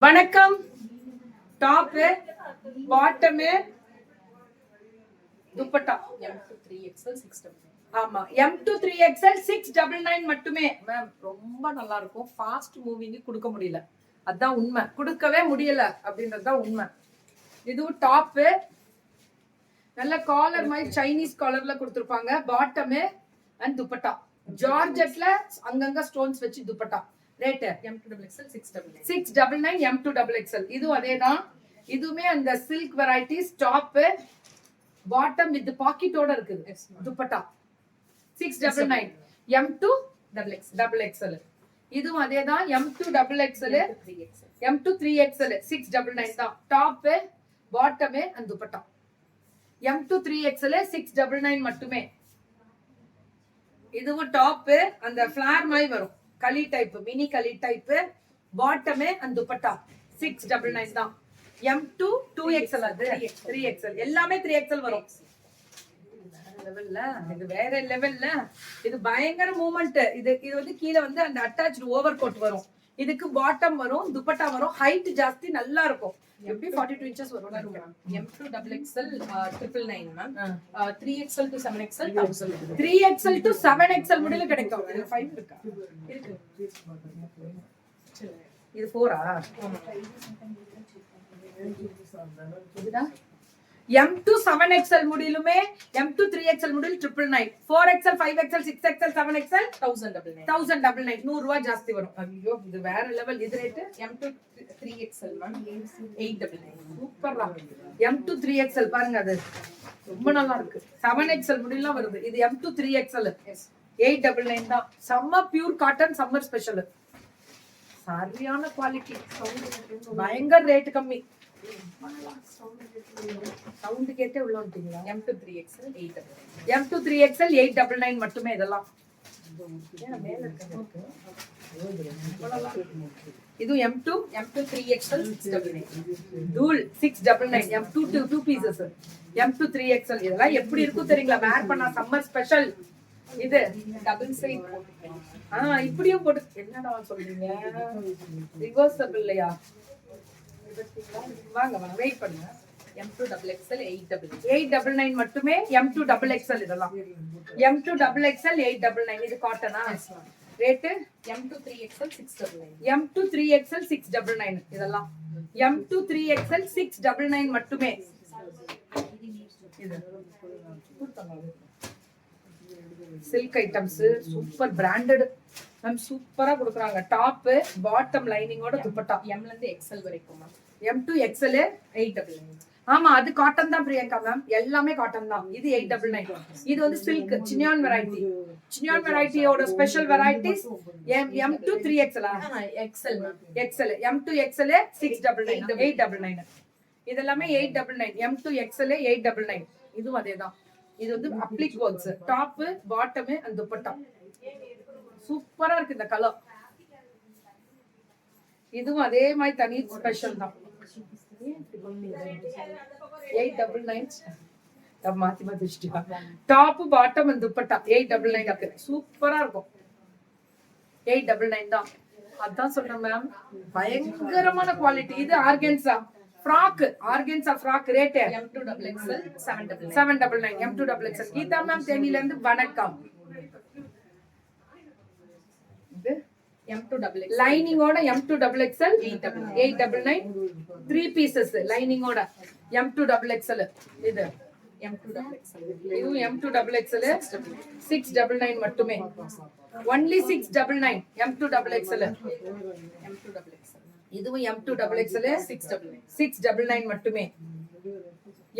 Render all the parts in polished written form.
வணக்கம். Top bottom dupatta ஆமா M2 3XL 699 மட்டுமே மேம். ரொம்ப நல்லா இருக்கும். ஃபாஸ்ட் மூவிங் கொடுக்க முடியல, அதான் உண்மை. கொடுக்கவே முடியல அப்படின்றதுதான் உண்மை. இதுவும் டாப் நல்ல காலர் மாதிரி சைனீஸ் காலர்ல கொடுத்துருப்பாங்க. பாட்டம் அண்ட் துப்பட்டா ஜார்ஜெட்ல அங்கங்க ஸ்டோன்ஸ் வச்சு துப்பட்டா. Rate M2XL 699 M2XL. இதுவும் அதேதான். இதுவுமே அந்த silk varieties. Top bottom with பாக்கெட்டோட இருக்குது. துப்பட்டா 699 M2XXL. இதுவும் அதேதான். M2XXL M2 3XL 699 தான். Top bottom and dupatta M2 3XL 699 மட்டுமே. இதுவும் டாப் அந்த ஃபிளார் மாதிரி வரும். களி டைப், மினி களி டைப். பாட்டம் அண்ட் துப்பட்டா 699 தான். M2 2XL அது 3XL. எல்லாமே 3XL வரும். லெவல்ல இது வேற லெவல்ல. இது பயங்கர மூவ்மெண்ட். இது வந்து கீழ வந்து அந்த அட்டாச்ட் ஓவர் கோட் வரும். இதுக்கு பாட்டம் வரும், துப்பட்டா வரும். ஹைட் ஜாஸ்தி, நல்லா இருக்கும். எப்படி 42 inches வரும். M2XXL 999 ma'am. 3XL to 7XL 1000. 3XL to 7XL முடியல கிடைக்கும். இதுல 5 இருக்கா? இருக்கு. இது 4ஆ? இதுதான் M2 7XL முடியலுமே. M2 3XL முடியல 999. 4XL 5XL 6XL 7XL 1099. 100 ரூபாய் ஜாஸ்தி வரும். ஐயோ இது வேற லெவல். இது ரேட் M2 3XL மேம் 899. சூப்பரா. M2 3XL பாருங்க, அது ரொம்ப நல்லா இருக்கு. 7XL முடியல வருது. இது M2 3XL 899 தான். செம்ம பியூர் காட்டன், சம்மர் ஸ்பெஷல். சரியான குவாலிட்டி. பயங்கர ரேட் கம்மி. சவுண்ட் கேட்டே உள்ள வந்துட்டீங்களா? M2 3XL 899. M2 3XL 899 மட்டுமே. இதெல்லாம் இது M2 3XL 699. Tool 699. M2 2 pieces. M2 3XL. இதெல்லாம் எப்படி இருக்கும் தெரியுங்களா? வேர் பண்ணா சம்மர் ஸ்பெஷல். இது டபுள் சைட் போட்டுக்கலாம். இப்படியும் போட்டு என்னடா சொல்றீங்க? ரிவர்சபிள் இல்லையா? வாங்க வாங்க வெயிட் பண்ணுங்க. M2XXL 899 மட்டுமே. M2XXL. இதெல்லாம் M2XXL 899. இது காட்டனா? Rate M2 3XL 699. M2 3XL 699. இதெல்லாம் M2 3XL 699 மட்டுமே. இது silk items super branded ma'am. சூப்பரா கொடுக்குறாங்க. டாப் பாட்டம் லைனிங்கோட துப்பட்டா. M ல இருந்து XL வரைக்கும் மேம். M2XL 899. ஆமா அது காட்டன் தான் பிரியங்கா மேம். எல்லாமே காட்டன் தான். இது 899. இது வந்து சில்க் சினியான் வெரைட்டி. சினியான் வெரைட்டியோட special varieties. M2 3XL XL ma'am. XL M2XL 699 899. இதெல்லாமே 899. M2XL 899. இதுவும் அதேதான். இது வந்து applique works. Top bottom and dupatta சூப்பரா இருக்கு. இந்த கலர் இதுவும் அதே மாதிரி தனி ஸ்பெஷல் தான். 899. மாத்தி மாத்தி டாப் பாட்டம் அண்ட் துப்பட்டா 899. சூப்பரா இருக்கும். 899 தான். அதான் சொல்றேன் மேம், பயங்கரமான குவாலிட்டி. இது organza frock. Organza frock. Rate M2XXL 799. M2XXL. Geetha ma'am தேனில இருந்து வணக்கம். M2XXL லைனிங்கோட M2XXL 899. 3 pieces லைனிங்கோட M2XXL. இது M2XXL. இதுவும் M2XXL 699 மட்டுமே. only 699. M2XXL. இதுவும் M2XXL 699 மட்டுமே.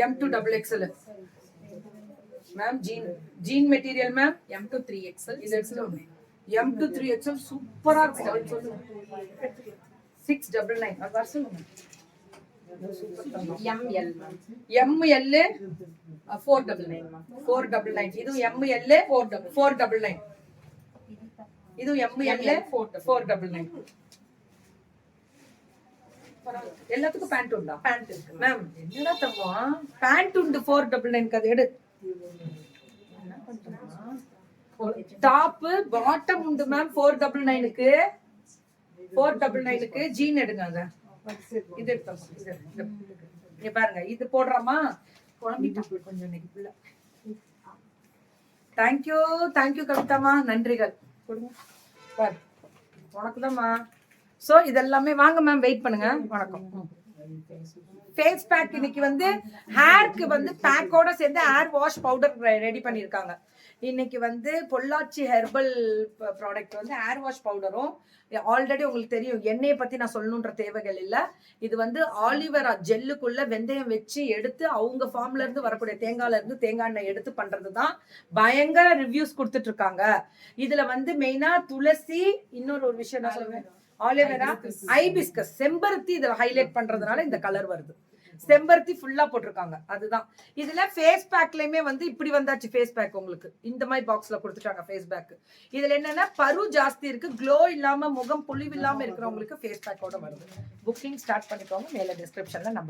M2XXL ma'am. Gene material ma'am. M2 3XL. இது M2 3XL சூப்பரா இருக்கும். 699. அது வர சொல்லுங்க. ML ML 499 ma'am. 499. இது ML 499. இது ML 499. எல்லாத்துக்கும் பேண்ட் உண்டா? பேண்ட் இருக்கு மேம். என்னடா தங்கம் பேண்ட் உண்டு 499. அது எடு. டாப் பாட்டம் உண்டு மேம் 499க்கு. 499க்கு ஜீன் எடுங்க. அத இது எடுத்தோம் இங்க பாருங்க இது போடுறோமா குழம்பிட்டாங்க கொஞ்சம் இன்னைக்கு தேங்க்யூ கவிதாமா, நன்றிகள். கொடுங்க பாரு உனக்குதாம்மா. ஸோ இதெல்லாமே வாங்க மேம், வெயிட் பண்ணுங்க. வணக்கம். ஃபேஸ் பேக் இன்னைக்கு வந்து ஹேருக்கு வந்து பேக்கோட சேர்ந்து ஹேர் வாஷ் பவுடர் ரெடி பண்ணியிருக்காங்க. இன்னைக்கு வந்து பொள்ளாச்சி ஹெர்பல் ப்ராடக்ட் வந்து ஹேர் வாஷ் பவுடரும், ஆல்ரெடி உங்களுக்கு தெரியும் எண்ணெயை பத்தி நான் சொல்லணுன்ற தேவைகள் இல்லை. இது வந்து ஆலிவேரா ஜெல்லுக்குள்ள வெந்தயம் வச்சு எடுத்து அவங்க ஃபார்ம்ல இருந்து வரக்கூடிய தேங்காயில இருந்து தேங்காய் எண்ணெய் எடுத்து பண்றது தான். பயங்கர ரிவ்யூஸ் கொடுத்துட்டு இருக்காங்க. இதுல வந்து மெயினா துளசி, இன்னொரு ஒரு விஷயம் என்ன சொல்லுவேன், ஆலிவேரா, ஐபிஸ்கஸ், செம்பருத்தி இதுல ஹைலைட் பண்றதுனால இந்த கலர் வருது. செம்பருத்தி ஃபுல்லா போட்டிருக்காங்க. அதுதான் இதுல ஃபேஸ் பேக்லயுமே வந்து இப்படி வந்தாச்சு. ஃபேஸ் பேக் உங்களுக்கு இந்த மாதிரி பாக்ஸ்ல கொடுத்துட்டாங்க. ஃபேஸ் பேக் இதுல என்னன்னா பரு ஜாஸ்தி இருக்கு, க்ளோ இல்லாம முகம் பொலிவு இல்லாம இருக்கிறவங்களுக்கு ஃபேஸ் பேக்கோட வருது. புக்கிங் ஸ்டார்ட் பண்ணிக்கோங்க. மேல டிஸ்கிரிப்ஷன்ல நம்பர்